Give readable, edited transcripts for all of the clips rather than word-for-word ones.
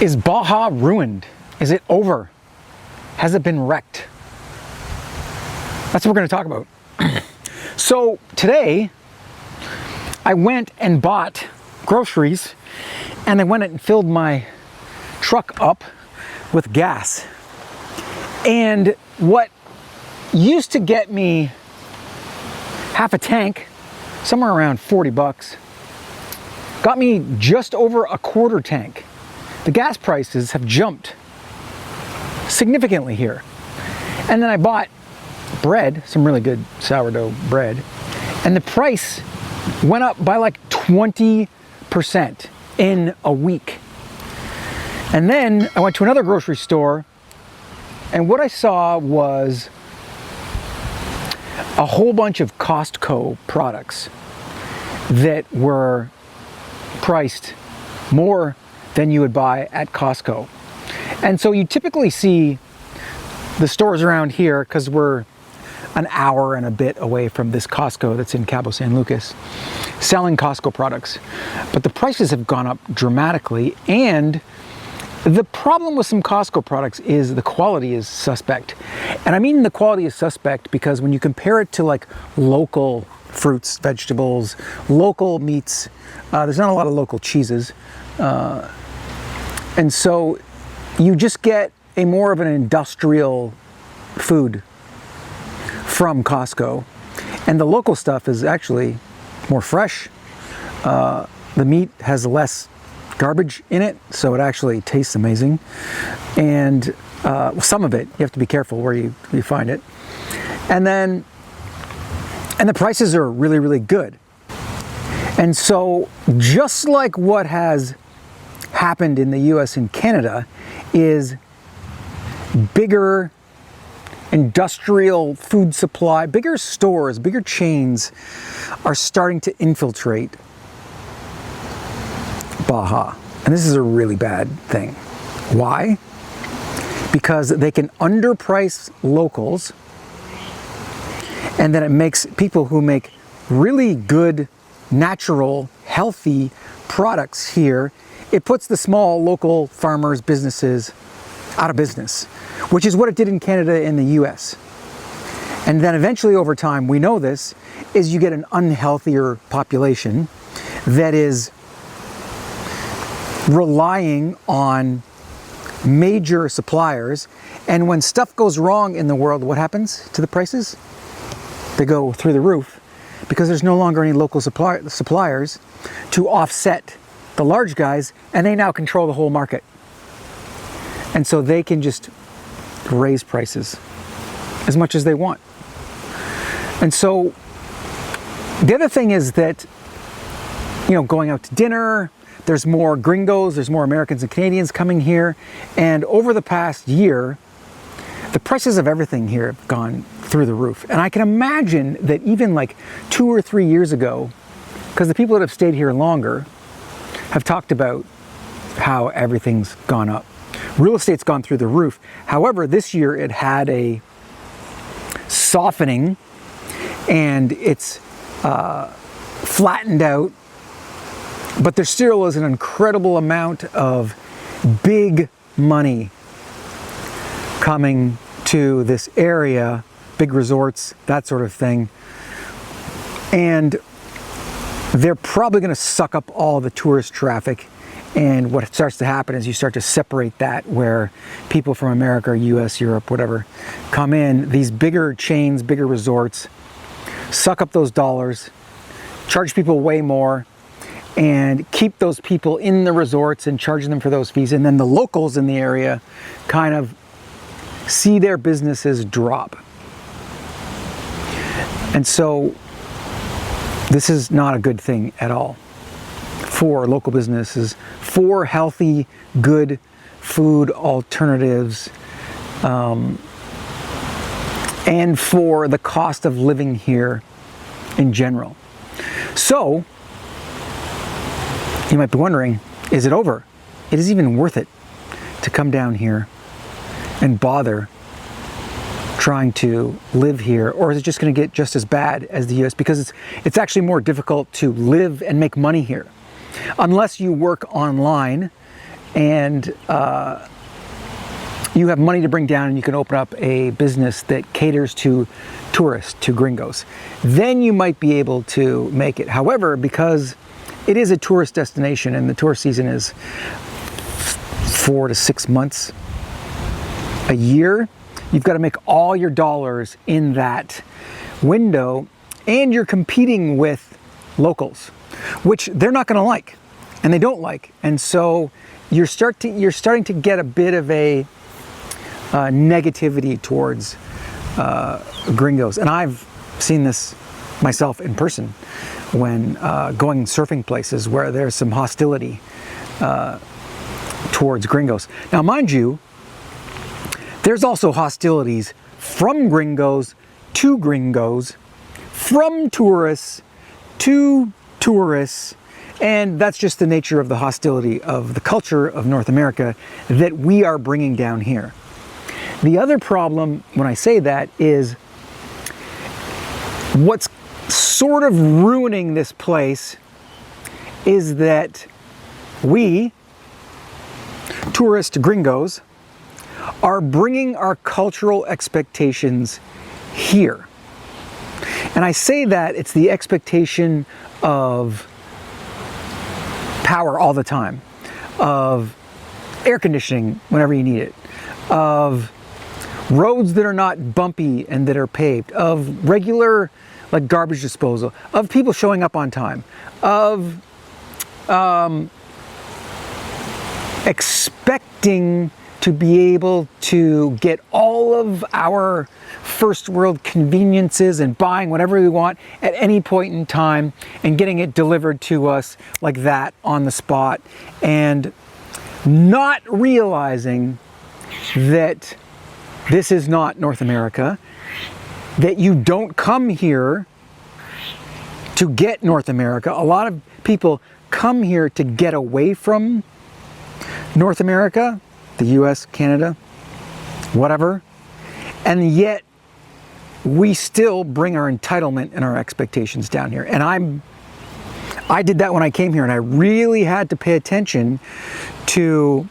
Is Baja ruined? Is it over? Has it been wrecked? That's what we're going to talk about. So today, I went and bought groceries, and I went and filled my truck up with gas. And what used to get me half a tank, somewhere around 40 bucks, got me just over a quarter tank. The gas prices have jumped significantly here. And then I bought bread, some really good sourdough bread, and the price went up by like 20% in a week. And then I went to another grocery store, and what I saw was a whole bunch of Costco products that were priced more than you would buy at Costco. And so you typically see the stores around here, because we're an hour and a bit away from this Costco that's in Cabo San Lucas, selling Costco products. But the prices have gone up dramatically, and the problem with some Costco products is the quality is suspect. And I mean the quality is suspect because when you compare it to like local fruits, vegetables, local meats, there's not a lot of local cheeses. And so you just get a more of an industrial food from Costco. And the local stuff is actually more fresh. The meat has less garbage in it, so it actually tastes amazing. And some of it, you have to be careful where you find it. And the prices are really, really good. And so just like what has happened in the US and Canada is bigger industrial food supply, bigger stores, bigger chains are starting to infiltrate Baja. And this is a really bad thing. Why? Because they can underprice locals, and then it makes people who make really good, natural, healthy products here, it puts the small local farmers, businesses out of business, which is what it did in Canada and the US. And then eventually over time, we know this, is you get an unhealthier population that is relying on major suppliers. And when stuff goes wrong in the world, what happens to the prices? They go through the roof because there's no longer any local suppliers to offset the large guys, and they now control the whole market. And so they can just raise prices as much as they want. And so the other thing is that, you know, going out to dinner, there's more gringos, there's more Americans and Canadians coming here. And over the past year, the prices of everything here have gone through the roof. And I can imagine that even like 2 or 3 years ago, because the people that have stayed here longer have talked about how everything's gone up. Real estate's gone through the roof. However, this year it had a softening, and it's flattened out, but there still is an incredible amount of big money coming to this area, big resorts, that sort of thing. And they're probably going to suck up all the tourist traffic. And what starts to happen is you start to separate that, where people from America, US, Europe, whatever, come in, these bigger chains, bigger resorts, suck up those dollars, charge people way more, and keep those people in the resorts and charging them for those fees. And then the locals in the area kind of see their businesses drop. And so this is not a good thing at all for local businesses, for healthy, good food alternatives, and for the cost of living here in general. So, you might be wondering, is it over? Is it even worth it to come down here and bother trying to live here, or is it just going to get just as bad as the US? Because it's actually more difficult to live and make money here. Unless you work online and you have money to bring down, and you can open up a business that caters to tourists, to gringos, then you might be able to make it. However, because it is a tourist destination and the tourist season is 4 to 6 months a year, you've got to make all your dollars in that window, and you're competing with locals, which they're not going to like, and they don't like. And so you're starting to get a bit of a negativity towards gringos. And I've seen this myself in person when going surfing places where there's some hostility towards gringos. Now, mind you, there's also hostilities from gringos to gringos, from tourists to tourists, and that's just the nature of the hostility of the culture of North America that we are bringing down here. The other problem when I say that is what's sort of ruining this place is that we, tourist gringos, are bringing our cultural expectations here. And I say that it's the expectation of power all the time, of air conditioning whenever you need it, of roads that are not bumpy and that are paved, of regular like garbage disposal, of people showing up on time, of expecting to be able to get all of our first world conveniences and buying whatever we want at any point in time and getting it delivered to us like that on the spot, and not realizing that this is not North America, that you don't come here to get North America. A lot of people come here to get away from North America, the US, Canada, whatever, and yet we still bring our entitlement and our expectations down here. And I did that when I came here, and I really had to pay attention to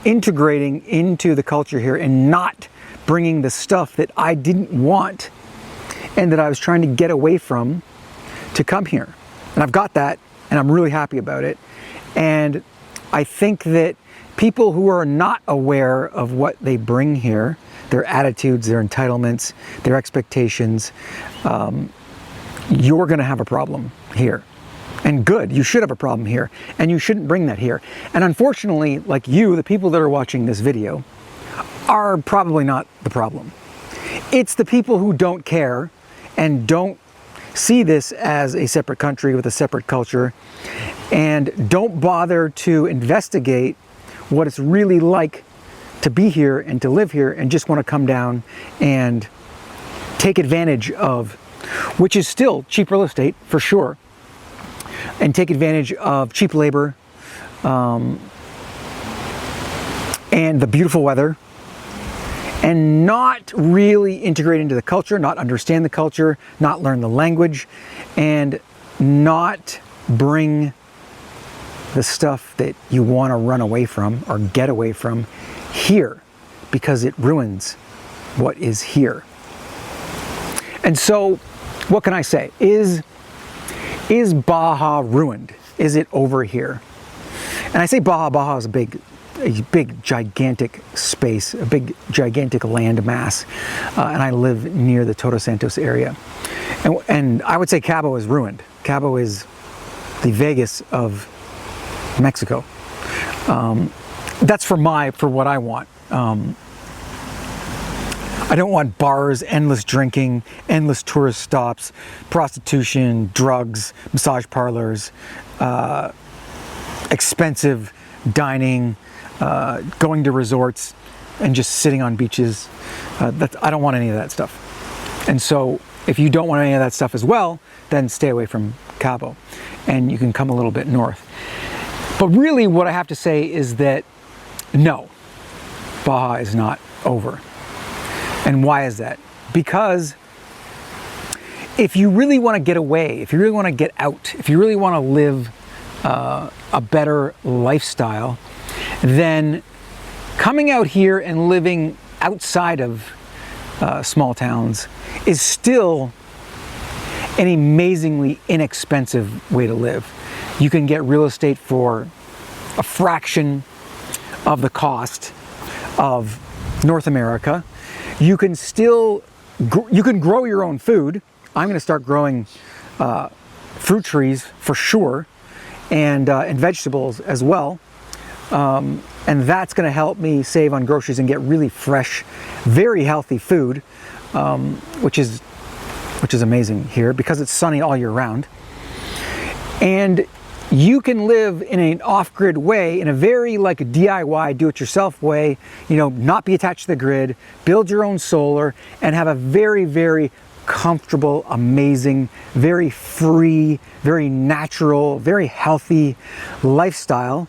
integrating into the culture here and not bringing the stuff that I didn't want and that I was trying to get away from to come here. And I've got that, and I'm really happy about it. And I think that people who are not aware of what they bring here, their attitudes, their entitlements, their expectations, you're going to have a problem here. And good, you should have a problem here, and you shouldn't bring that here. And unfortunately, like you, the people that are watching this video, are probably not the problem. It's the people who don't care and don't see this as a separate country with a separate culture, and don't bother to investigate what it's really like to be here and to live here, and just want to come down and take advantage of, which is still cheap real estate for sure, and take advantage of cheap labor and the beautiful weather, and not really integrate into the culture, not understand the culture, not learn the language, and not bring the stuff that you want to run away from or get away from here, because it ruins what is here. And so, what can I say? Is Baja ruined? Is it over here? And I say Baja is a big gigantic space, a big gigantic land mass, and I live near the Todos Santos area. And I would say Cabo is ruined. Cabo is the Vegas of Mexico. That's for what I want. I don't want bars, endless drinking, endless tourist stops, prostitution, drugs, massage parlors, expensive dining, going to resorts, and just sitting on beaches. I don't want any of that stuff. And so if you don't want any of that stuff as well, then stay away from Cabo, and you can come a little bit north. But really what I have to say is that no, Baja is not over. And why is that? Because if you really want to get away, if you really want to get out, if you really want to live a better lifestyle, then coming out here and living outside of small towns is still an amazingly inexpensive way to live. You can get real estate for a fraction of the cost of North America. You can still you can grow your own food. I'm going to start growing fruit trees for sure, and vegetables as well. And that's going to help me save on groceries and get really fresh, very healthy food, which is amazing here because it's sunny all year round. And you can live in an off-grid way, in a very like DIY, do-it-yourself way, you know, not be attached to the grid, build your own solar, and have a very, very comfortable, amazing, very free, very natural, very healthy lifestyle.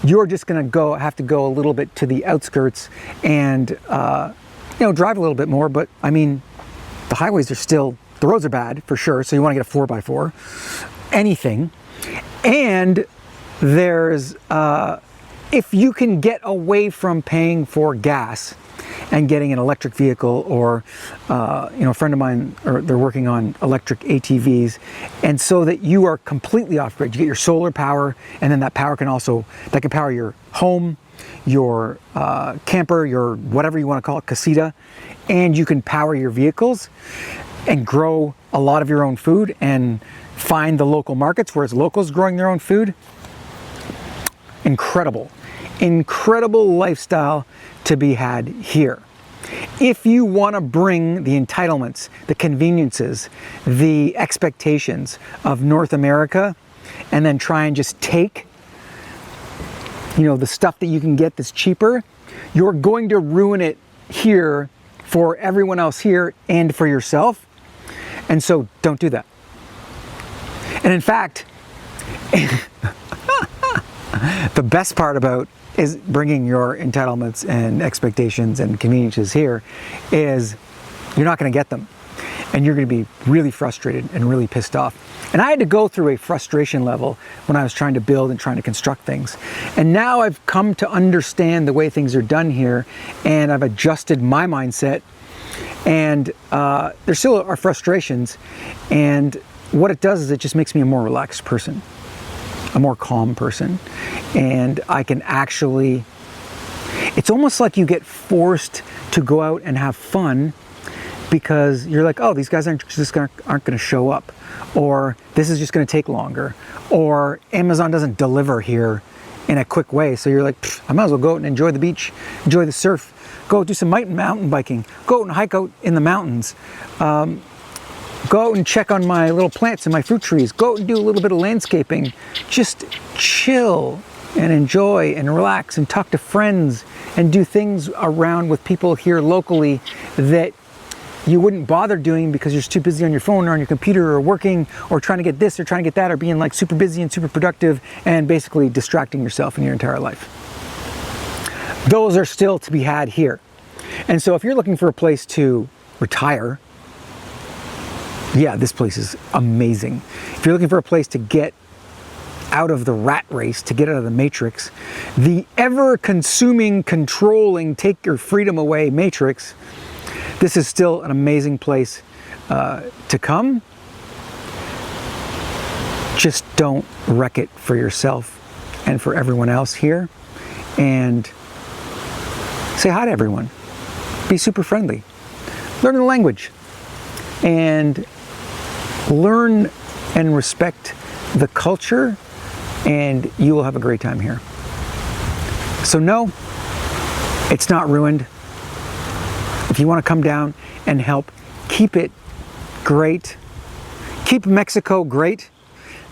You're just gonna have to go a little bit to the outskirts and, you know, drive a little bit more, but I mean, the highways are still, the roads are bad for sure, so you wanna get a 4x4, anything. And there's, if you can get away from paying for gas and getting an electric vehicle, or, you know, a friend of mine, or they're working on electric ATVs, and so that you are completely off-grid. You get your solar power, and then that power can also, that can power your home, your camper, your whatever you want to call it, casita, and you can power your vehicles and grow a lot of your own food and find the local markets where it's locals growing their own food. Incredible, incredible lifestyle to be had here. If you want to bring the entitlements, the conveniences, the expectations of North America, and then try and just take, you know, the stuff that you can get that's cheaper, you're going to ruin it here for everyone else here and for yourself. And so don't do that. And in fact, the best part about is bringing your entitlements and expectations and conveniences here is you're not going to get them, and you're going to be really frustrated and really pissed off. And I had to go through a frustration level when I was trying to build and trying to construct things, and now I've come to understand the way things are done here, and I've adjusted my mindset. And there still are frustrations, and what it does is it just makes me a more relaxed person, a more calm person. And I can actually, it's almost like you get forced to go out and have fun because you're like, oh, these guys aren't going to show up, or this is just going to take longer, or Amazon doesn't deliver here in a quick way. So you're like, I might as well go out and enjoy the beach, enjoy the surf, go do some mountain biking, go out and hike out in the mountains, go out and check on my little plants and my fruit trees, go out and do a little bit of landscaping, just chill and enjoy and relax and talk to friends and do things around with people here locally that you wouldn't bother doing because you're too busy on your phone or on your computer or working or trying to get this or trying to get that or being like super busy and super productive and basically distracting yourself in your entire life. Those are still to be had here. And so if you're looking for a place to retire, yeah, this place is amazing. If you're looking for a place to get out of the rat race, to get out of the matrix, the ever-consuming, controlling, take your freedom away matrix, this is still an amazing place to come. Just don't wreck it for yourself and for everyone else here. And say hi to everyone. Be super friendly. Learn the language. And learn and respect the culture, and you will have a great time here. So no, it's not ruined. If you want to come down and help keep it great, keep Mexico great,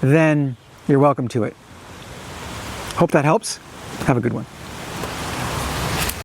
then you're welcome to it. Hope that helps. Have a good one.